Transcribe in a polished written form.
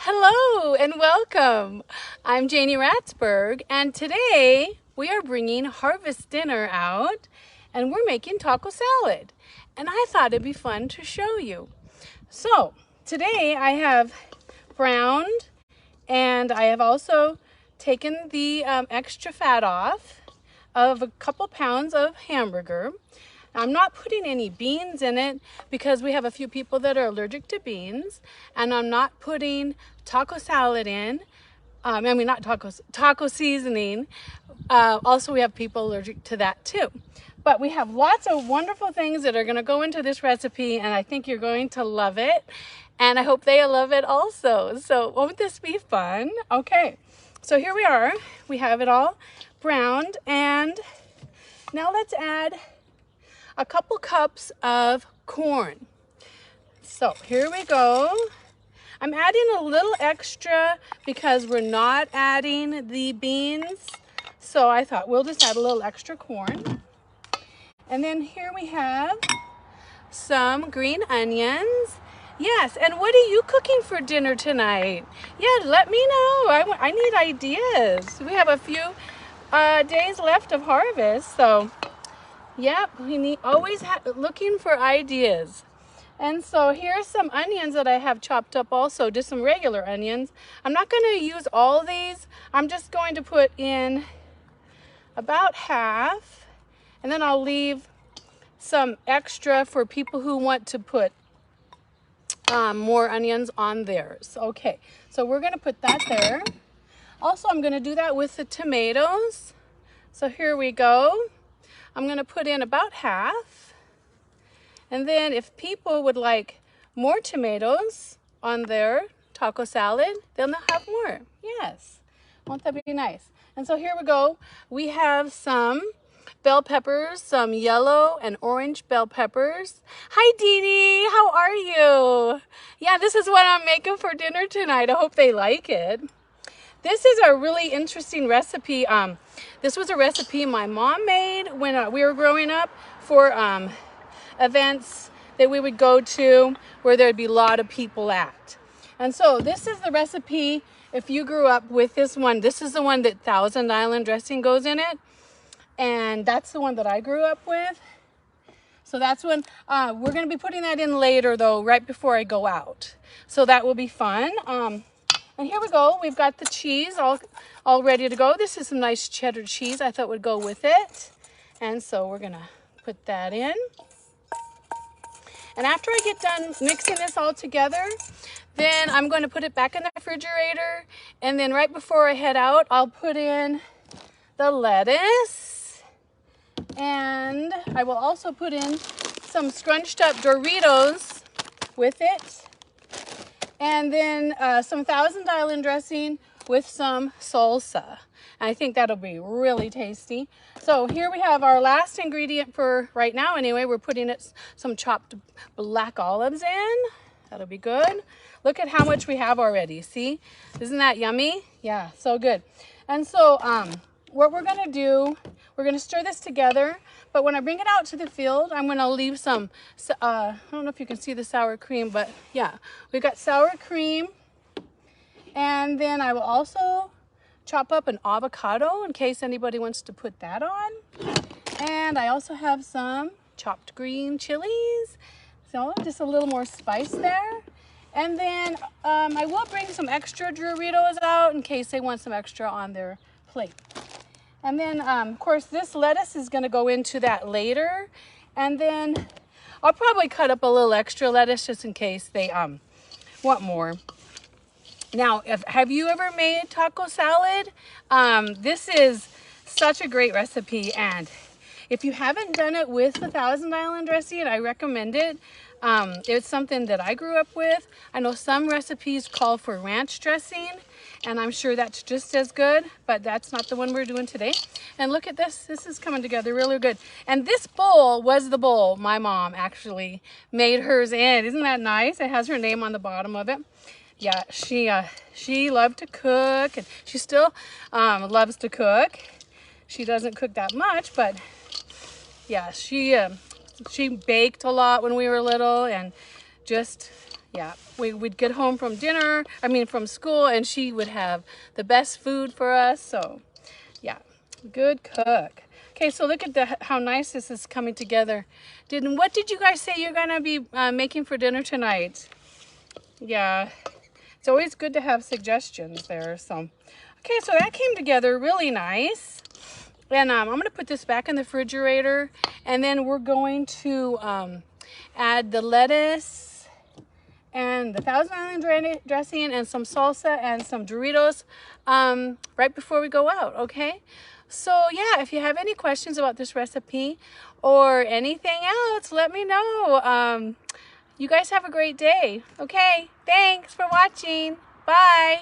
Hello and welcome. I'm Janie Ratzberg, and today we are bringing harvest dinner out and we're making taco salad. And I thought it'd be fun to show you. So today I have browned and I have also taken the extra fat off of a couple pounds of hamburger. I'm not putting any beans in it because we have a few people that are allergic to beans, and I'm not putting taco salad in. Not tacos, taco seasoning. Also, we have people allergic to that too. But we have lots of wonderful things that are going to go into this recipe, and I think you're going to love it. And I hope they love it also. So won't this be fun? Okay, so here we are. We have it all browned, and now let's add a couple cups of corn. So here we go. I'm adding a little extra because we're not adding the beans. So I thought we'll just add a little extra corn. And then here we have some green onions. Yes, and what are you cooking for dinner tonight? Yeah, let me know. I need ideas. We have a few days left of harvest, so yep, we need always looking for ideas. And so here's some onions that I have chopped up also, just some regular onions. I'm not going to use all these. I'm just going to put in about half, and then I'll leave some extra for people who want to put more onions on theirs. Okay, so we're going to put that there. Also, I'm going to do that with the tomatoes. So here we go. I'm going to put in about half. And then if people would like more tomatoes on their taco salad, then they'll have more. Yes. Won't that be nice? And so here we go. We have some bell peppers, some yellow and orange bell peppers. Hi, Dee Dee. How are you? Yeah, this is what I'm making for dinner tonight. I hope they like it. This is a really interesting recipe. This was a recipe my mom made when we were growing up for events that we would go to where there'd be a lot of people at. And so this is the recipe if you grew up with this one. This is the one that Thousand Island dressing goes in it. And that's the one that I grew up with. So that's when we're going to be putting that in later though, right before I go out. So that will be fun. And here we go. We've got the cheese all ready to go. This is some nice cheddar cheese I thought would go with it. And so we're going to put that in. And after I get done mixing this all together, then I'm going to put it back in the refrigerator. And then right before I head out, I'll put in the lettuce. And I will also put in some scrunched up Doritos with it. And then some Thousand Island dressing with some salsa. I think that'll be really tasty. So here we have our last ingredient for right now anyway. We're putting some chopped black olives in. That'll be good. Look at how much we have already. See? Isn't that yummy? Yeah, so good. And so what we're going to do, we're going to stir this together. But when I bring it out to the field, I'm going to leave some, I don't know if you can see the sour cream, but yeah, we've got sour cream. And then I will also chop up an avocado in case anybody wants to put that on. And I also have some chopped green chilies. So just a little more spice there. And then I will bring some extra Doritos out in case they want some extra on their plate. And then, of course, this lettuce is going to go into that later. And then I'll probably cut up a little extra lettuce just in case they want more. Now, have you ever made taco salad? This is such a great recipe. And if you haven't done it with the Thousand Island dressing, I recommend it. It's something that I grew up with. I know some recipes call for ranch dressing, and I'm sure that's just as good, but that's not the one we're doing today. And look at this. This is coming together really good. And this bowl was the bowl my mom actually made hers in. Isn't that nice? It has her name on the bottom of it. Yeah, she loved to cook, and she still loves to cook. She doesn't cook that much, but yeah, she baked a lot when we were little, and just Yeah, we'd get home from from school, and she would have the best food for us. So yeah, good cook. Okay, so look at how nice this is coming together. What did you guys say you're gonna be making for dinner tonight? Yeah, it's always good to have suggestions there. So, okay, so that came together really nice. And I'm gonna put this back in the refrigerator, and then we're going to add the lettuce and the Thousand Island dressing and some salsa and some Doritos right before we go out, okay? So yeah, if you have any questions about this recipe or anything else, let me know. You guys have a great day. Okay, thanks for watching. Bye.